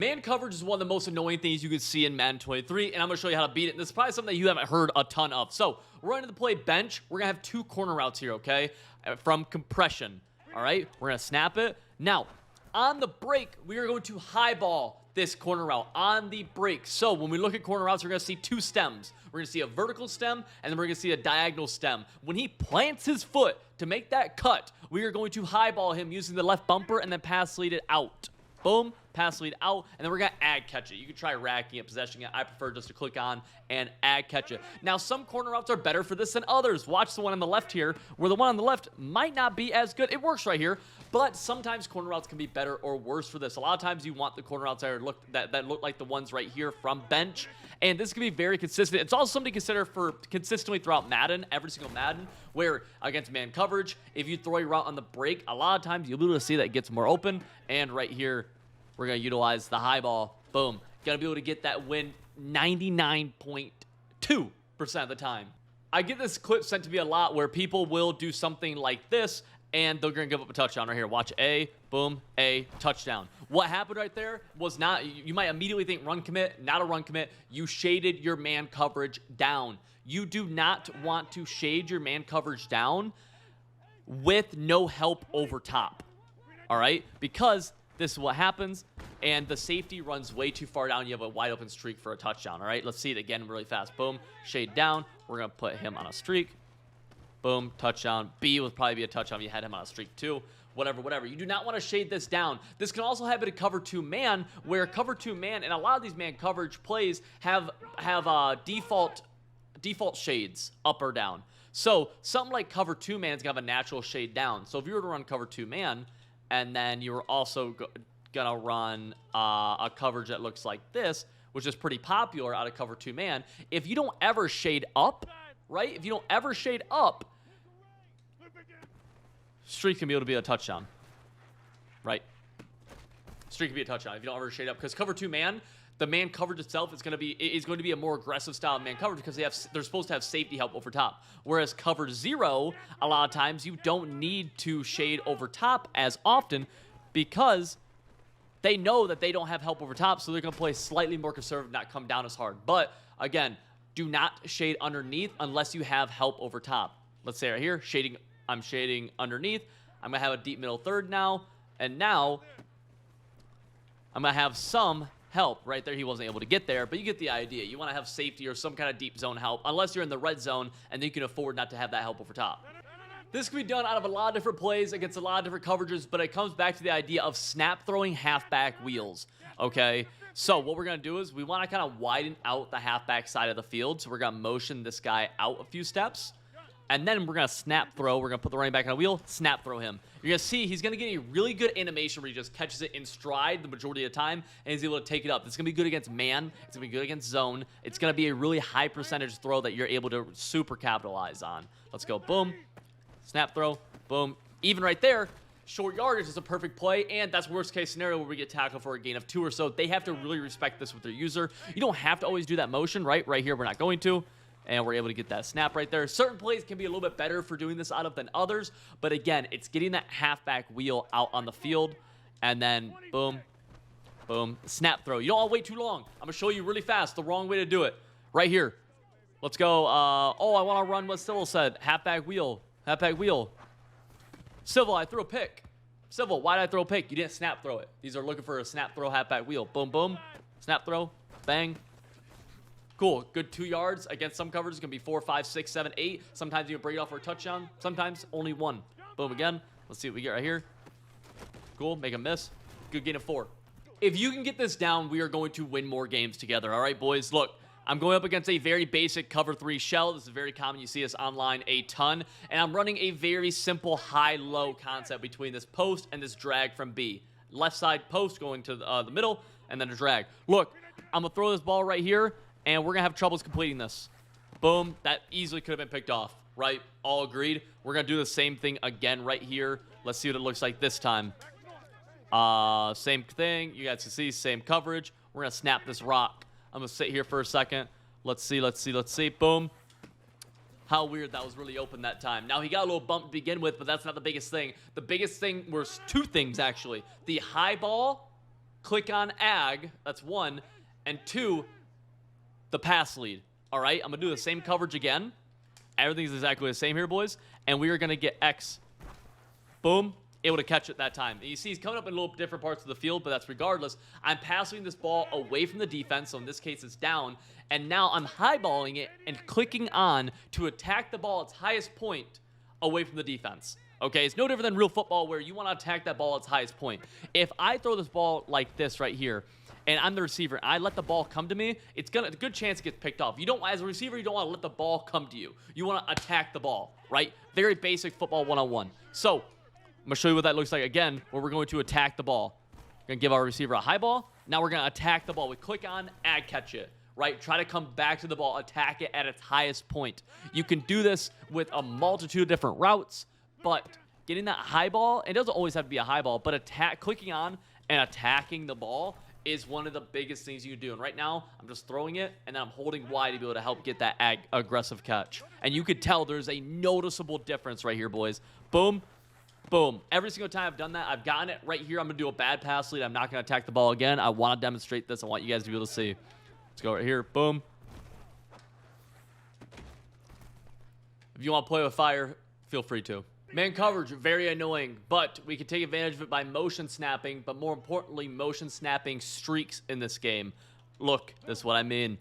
Man coverage is one of the most annoying things you can see in Madden 23, and I'm going to show you how to beat it. This is probably something that you haven't heard a ton of. So, we're going to play bench. We're going to have 2 corner routes here, okay? From compression, all right? We're going to snap it. Now, on the break, we are going to highball this corner route on the break. So, when we look at corner routes, we're going to see 2 stems. We're going to see a vertical stem, and then we're going to see a diagonal stem. When he plants his foot to make that cut, we are going to highball him using the left bumper and then pass lead it out. Boom, pass lead out, and then we're going to ag catch it. You can try racking it, possessing it. I prefer just to click on and ag catch it. Now, some corner routes are better for this than others. Watch the one on the left here, where the one on the left might not be as good. It works right here, but sometimes corner routes can be better or worse for this. A lot of times you want the corner routes that look like the ones right here from bench, and this can be very consistent. It's also something to consider for consistently throughout Madden, every single Madden, where against man coverage, if you throw your route on the break, a lot of times you'll be able to see that it gets more open, and right here, we're going to utilize the high ball. Boom. Got to be able to get that win 99.2% of the time. I get this clip sent to me a lot where people will do something like this, and they're going to give up a touchdown right here. Watch A, boom, A, touchdown. What happened right there was not, you might immediately think run commit, not a run commit. You shaded your man coverage down. You do not want to shade your man coverage down with no help over top. All right? Because this is what happens, and the safety runs way too far down. You have a wide open streak for a touchdown, all right? Let's see it again really fast. Boom, shade down. We're going to put him on a streak. Boom, touchdown. B would probably be a touchdown if you had him on a streak too. Whatever. You do not want to shade this down. This can also happen to cover 2 man, where cover 2 man, and a lot of these man coverage plays have default shades up or down. So something like cover 2 man is going to have a natural shade down. So if you were to run cover 2 man, and then you were also gonna run a coverage that looks like this, which is pretty popular out of cover 2 man. If you don't ever shade up, right? If you don't ever shade up, streak can be able to be a touchdown, right? Streak can be a touchdown if you don't ever shade up, because cover 2 man, the man coverage itself is going to be a more aggressive style of man coverage because they're supposed to have safety help over top. Whereas cover 0, a lot of times you don't need to shade over top as often because they know that they don't have help over top, so they're going to play slightly more conservative, not come down as hard. But again, do not shade underneath unless you have help over top. Let's say right here, I'm shading underneath. I'm going to have a deep middle third now, and now I'm going to have some help. Right there, he wasn't able to get there, but you get the idea. You want to have safety or some kind of deep zone help, unless you're in the red zone, and then you can afford not to have that help over top. This can be done out of a lot of different plays against a lot of different coverages, but it comes back to the idea of snap throwing halfback wheels, okay? So what we're going to do is we want to kind of widen out the halfback side of the field, so we're going to motion this guy out a few steps, and then we're going to snap throw. We're going to put the running back on a wheel, snap throw him. You're going to see he's going to get a really good animation where he just catches it in stride the majority of the time, and he's able to take it up. It's going to be good against man. It's going to be good against zone. It's going to be a really high percentage throw that you're able to super capitalize on. Let's go. Boom. Snap throw. Boom. Even right there, short yardage is a perfect play, and that's worst case scenario where we get tackled for a gain of 2 or so. They have to really respect this with their user. You don't have to always do that motion, right? Right here, we're not going to. And we're able to get that snap right there. Certain plays can be a little bit better for doing this out of than others. But again, it's getting that halfback wheel out on the field. And then, boom, boom, snap throw. You don't want to wait too long. I'm going to show you really fast the wrong way to do it. Right here. Let's go. I want to run what Civil said. Halfback wheel. Halfback wheel. Civil, I threw a pick. Civil, why did I throw a pick? You didn't snap throw it. These are looking for a snap throw halfback wheel. Boom, boom. Snap throw. Bang. Cool. Good 2 yards. Against some coverages, it's going to be 4, 5, 6, 7, 8. Sometimes you can break it off for a touchdown. Sometimes only 1. Boom again. Let's see what we get right here. Cool. Make a miss. Good gain of 4. If you can get this down, we are going to win more games together. All right, boys. Look, I'm going up against a very basic cover 3 shell. This is very common. You see this online a ton. And I'm running a very simple high-low concept between this post and this drag from B. Left side post going to the middle, and then a drag. Look, I'm going to throw this ball right here, and we're going to have troubles completing this. Boom. That easily could have been picked off, right? All agreed. We're going to do the same thing again right here. Let's see what it looks like this time. Same thing. You guys can see, same coverage. We're going to snap this rock. I'm going to sit here for a second. Let's see. Boom. How weird that was really open that time. Now, he got a little bump to begin with, but that's not the biggest thing. The biggest thing was 2 things, actually. The high ball click on ag. That's 1. And 2, the pass lead. All right, I'm going to do the same coverage again. Everything's exactly the same here, boys. And we are going to get X. Boom. Able to catch it that time. And you see he's coming up in a little different parts of the field, but that's regardless. I'm passing this ball away from the defense, so in this case it's down. And now I'm highballing it and clicking on to attack the ball at its highest point away from the defense. Okay, it's no different than real football where you want to attack that ball at its highest point. If I throw this ball like this right here, and I'm the receiver, and I let the ball come to me, it's a good chance it gets picked off. You don't, as a receiver, you don't want to let the ball come to you. You want to attack the ball, right? Very basic football 101. So, I'm going to show you what that looks like again, where we're going to attack the ball. We're going to give our receiver a high ball. Now we're going to attack the ball. We click on, ag catch it, right? Try to come back to the ball, attack it at its highest point. You can do this with a multitude of different routes, but getting that high ball, it doesn't always have to be a high ball, but clicking on and attacking the ball is one of the biggest things you can do. And right now, I'm just throwing it, and then I'm holding Y to be able to help get that aggressive catch. And you could tell there's a noticeable difference right here, boys. Boom, boom. Every single time I've done that, I've gotten it right here. I'm going to do a bad pass lead. I'm not going to attack the ball again. I want to demonstrate this. I want you guys to be able to see. Let's go right here. Boom. If you want to play with fire, feel free to. Man coverage, very annoying, but we can take advantage of it by motion snapping, but more importantly, motion snapping streaks in this game. Look, this is what I mean.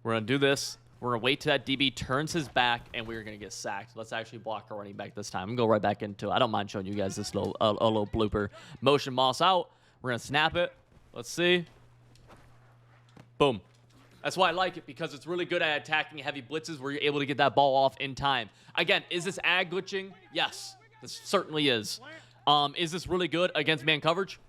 We're going to do this. We're going to wait till that DB turns his back, and we're going to get sacked. Let's actually block our running back this time. I'm going to go right back into it. I don't mind showing you guys this little blooper. Motion moss out. We're going to snap it. Let's see. Boom. That's why I like it, because it's really good at attacking heavy blitzes where you're able to get that ball off in time. Again, is this ag glitching? Yes, this certainly is. Is this really good against man coverage?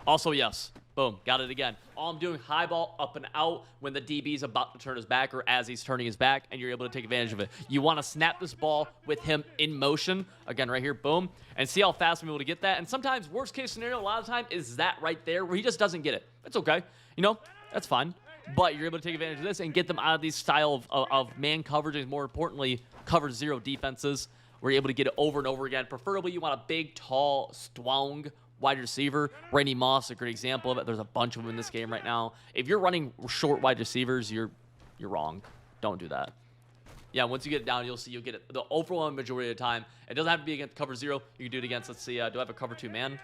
Also, yes. Boom, got it again. All I'm doing, high ball up and out when the DB's about to turn his back or as he's turning his back, and you're able to take advantage of it. You want to snap this ball with him in motion. Again, right here, boom. And see how fast I'm able to get that. And sometimes, worst case scenario, a lot of time is that right there where he just doesn't get it. It's okay. You know, that's fine. But you're able to take advantage of this and get them out of these style of man coverage, and more importantly, cover zero defenses. We're able to get it over and over again. Preferably, you want a big, tall, strong wide receiver. Randy Moss, a great example of it. There's a bunch of them in this game right now. If you're running short wide receivers, you're wrong. Don't do that. Yeah, once you get it down, you'll see you'll get it the overwhelming majority of the time. It doesn't have to be against cover zero. You can do it against, let's see, do I have a cover 2 man?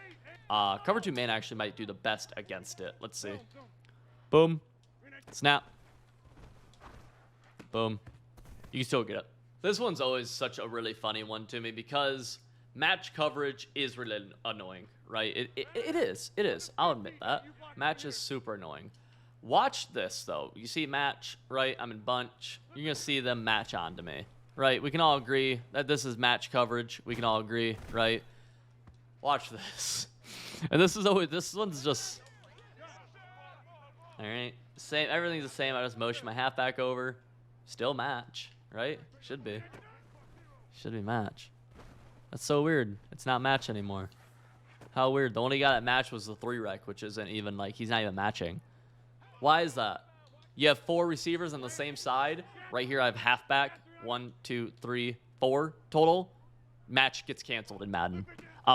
Cover 2 man actually might do the best against it. Let's see. Boom. Snap. Boom. You can still get it. This one's always such a really funny one to me because match coverage is really annoying, right? It is. It is. I'll admit that. Match is super annoying. Watch this, though. You see match, right? I'm in bunch. You're going to see them match onto me, right? We can all agree that this is match coverage. We can all agree, right? Watch this. And this one's just... All right. Same, everything's the same. I just motion my halfback over. Still match, right? Should be. Should be match. That's so weird. It's not match anymore. How weird. The only guy that matched was the 3-rec, which isn't even like, he's not even matching. Why is that? You have 4 receivers on the same side. Right here I have halfback. 1, 2, 3, 4 total. Match gets canceled in Madden.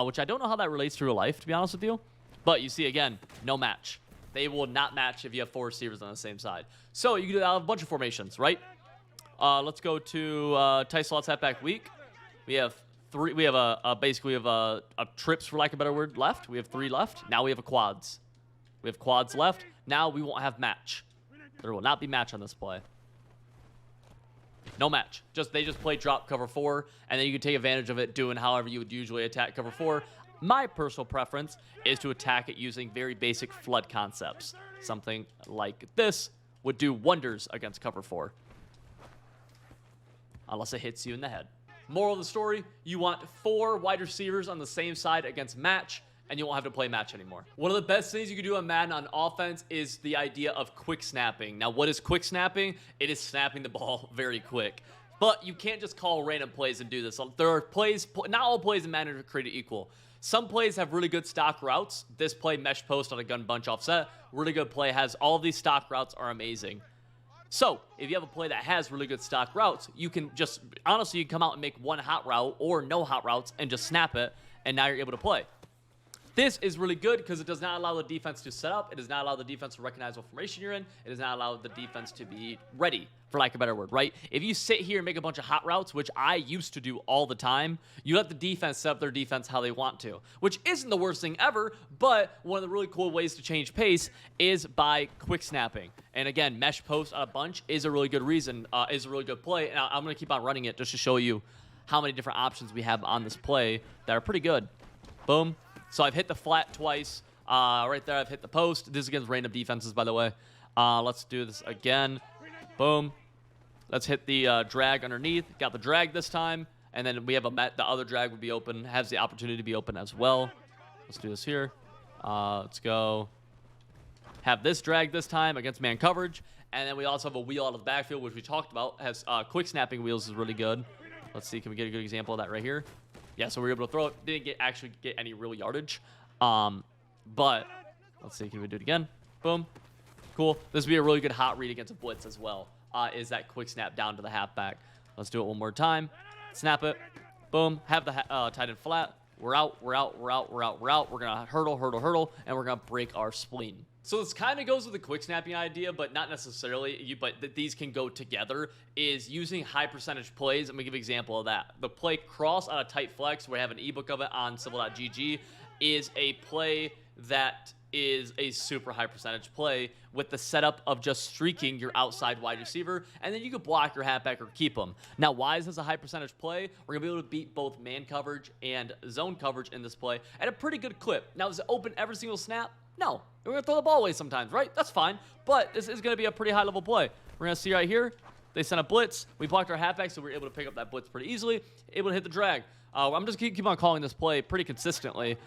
Which I don't know how that relates to real life, to be honest with you. But you see, again, no match. They will not match if you have 4 receivers on the same side. So you can do that with a bunch of formations, right? Let's go to tight slots halfback weak. We have 3. We have basically a trips, for lack of a better word, left. We have 3 left. Now we have a quads. We have quads left. Now we won't have match. There will not be match on this play. No match. They just play drop cover 4, and then you can take advantage of it doing however you would usually attack cover 4. My personal preference is to attack it using very basic flood concepts. Something like this would do wonders against cover 4. Unless it hits you in the head. Moral of the story, you want 4 wide receivers on the same side against match, and you won't have to play match anymore. One of the best things you can do on Madden on offense is the idea of quick snapping. Now, what is quick snapping? It is snapping the ball very quick. But you can't just call random plays and do this. There are plays, not all plays in Madden are created equal. Some plays have really good stock routes. This play, mesh post on a gun bunch offset, really good play, has all of these stock routes are amazing. So, if you have a play that has really good stock routes, you can just, honestly, you can come out and make one hot route or no hot routes and just snap it, and now you're able to play. This is really good because it does not allow the defense to set up. It does not allow the defense to recognize what formation you're in. It does not allow the defense to be ready, for lack of a better word, right? If you sit here and make a bunch of hot routes, which I used to do all the time, you let the defense set up their defense how they want to, which isn't the worst thing ever, but one of the really cool ways to change pace is by quick snapping. And again, mesh post on a bunch is a really good reason, is a really good play. And I'm going to keep on running it just to show you how many different options we have on this play that are pretty good. Boom. So I've hit the flat twice. Right there, I've hit the post. This is against random defenses, by the way. Let's do this again. Boom. Let's hit the drag underneath. Got the drag this time. And then we have the other drag would be open. Has the opportunity to be open as well. Let's do this here. Let's go. Have this drag this time against man coverage. And then we also have a wheel out of the backfield, which we talked about. Has quick snapping wheels is really good. Let's see. Can we get a good example of that right here? Yeah, so we were able to throw it. Didn't actually get any real yardage. But let's see. Can we do it again? Boom. Cool. This would be a really good hot read against a blitz as well. Is that quick snap down to the halfback. Let's do it one more time. Snap it. Boom. Have the tight end flat. We're out. We're out. We're out. We're out. We're out. We're going to hurdle, hurdle, hurdle, and we're going to break our spleen. So this kind of goes with the quick snapping idea, but not necessarily. But these can go together. Is using high percentage plays. I'm going to give an example of that. The play cross on a tight flex, we have an ebook of it on civil.gg, is a play that is a super high percentage play with the setup of just streaking your outside wide receiver, and then you could block your halfback or keep them. Now, why is this a high percentage play? We're going to be able to beat both man coverage and zone coverage in this play at a pretty good clip. Now, is it open every single snap? No. We're going to throw the ball away sometimes, right? That's fine. But this is going to be a pretty high-level play. We're going to see right here, they sent a blitz. We blocked our halfback, so we were able to pick up that blitz pretty easily, able to hit the drag. I'm just keep on calling this play pretty consistently.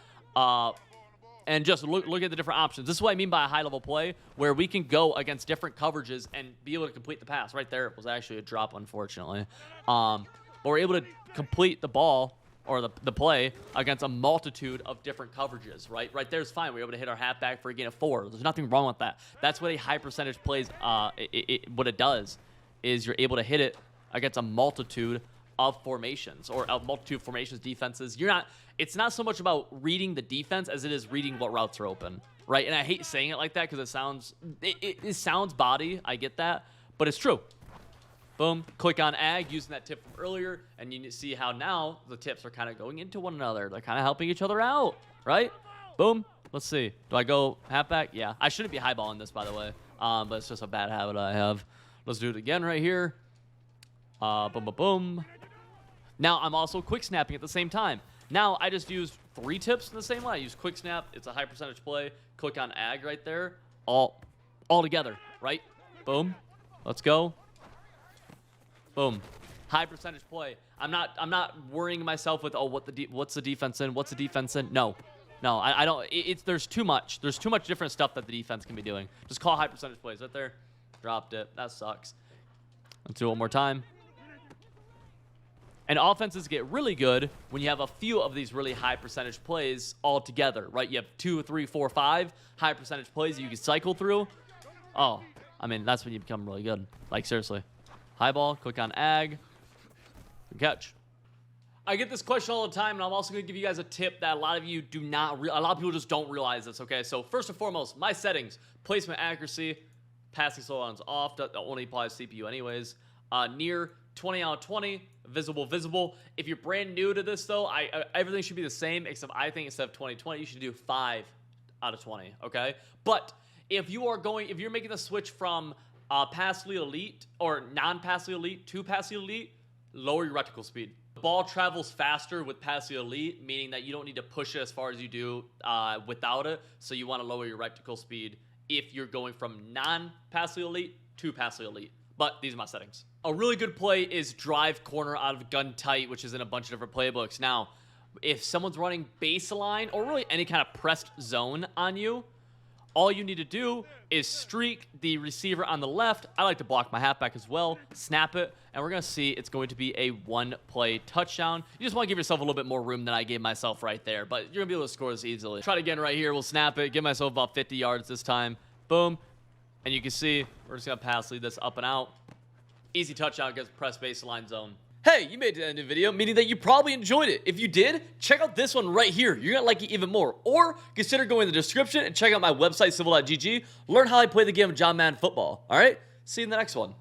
And just look at the different options. This is what I mean by a high-level play, where we can go against different coverages and be able to complete the pass. Right there was actually a drop, unfortunately. But we're able to complete the ball or the play against a multitude of different coverages, right? Right there's fine. We're able to hit our halfback for a gain of 4. There's nothing wrong with that. That's what a high percentage plays, what it does is you're able to hit it against a multitude of formations or a multitude of formations, defenses. It's not so much about reading the defense as it is reading what routes are open, right? And I hate saying it like that because it sounds body. I get that, but it's true. Boom, click on ag using that tip from earlier, and you see how now the tips are kind of going into one another. They're kind of helping each other out, right? Boom. Let's see. Do I go halfback? Yeah. I shouldn't be highballing this, by the way, but it's just a bad habit I have. Let's do it again right here. Boom, boom, boom. Now I'm also quick snapping at the same time. Now I just used 3 tips in the same way. I use quick snap. It's a high percentage play. Click on ag right there. All together, right? Boom. Let's go. Boom. High percentage play. I'm not worrying myself with what's the defense in? What's the defense in? No. I don't. There's too much. There's too much different stuff that the defense can be doing. Just call high percentage plays right there. Dropped it. That sucks. Let's do it one more time. And offenses get really good when you have a few of these really high percentage plays all together, right? You have 2, 3, 4, 5 high percentage plays that you can cycle through. Oh, I mean, that's when you become really good. Like, seriously. High ball, click on ag, good catch. I get this question all the time, and I'm also going to give you guys a tip that a lot of you do not, a lot of people just don't realize this, okay? So first and foremost, my settings, placement accuracy, passing slowdowns off, that only applies to CPU anyways. Near 20 out of 20, visible. If you're brand new to this though, everything should be the same, except I think instead of 20/20, you should do 5 out of 20, okay? But if you're making the switch from passively elite or non-passively elite to passively elite, lower your reticle speed. The ball travels faster with passively elite, meaning that you don't need to push it as far as you do without it. So you want to lower your reticle speed if you're going from non-passively elite to passively elite. But these are my settings. A really good play is drive corner out of gun tight, which is in a bunch of different playbooks. Now, if someone's running baseline or really any kind of pressed zone on you, all you need to do is streak the receiver on the left. I like to block my halfback as well. Snap it, and we're going to see it's going to be a 1-play touchdown. You just want to give yourself a little bit more room than I gave myself right there, but you're going to be able to score this easily. Try it again right here. We'll snap it. Give myself about 50 yards this time. Boom. And you can see we're just going to pass lead this up and out. Easy touchdown against press baseline zone. Hey, you made it to the end of the video, meaning that you probably enjoyed it. If you did, check out this one right here. You're gonna like it even more. Or consider going in the description and check out my website, civil.gg. Learn how I play the game of John Madden Football. All right? See you in the next one.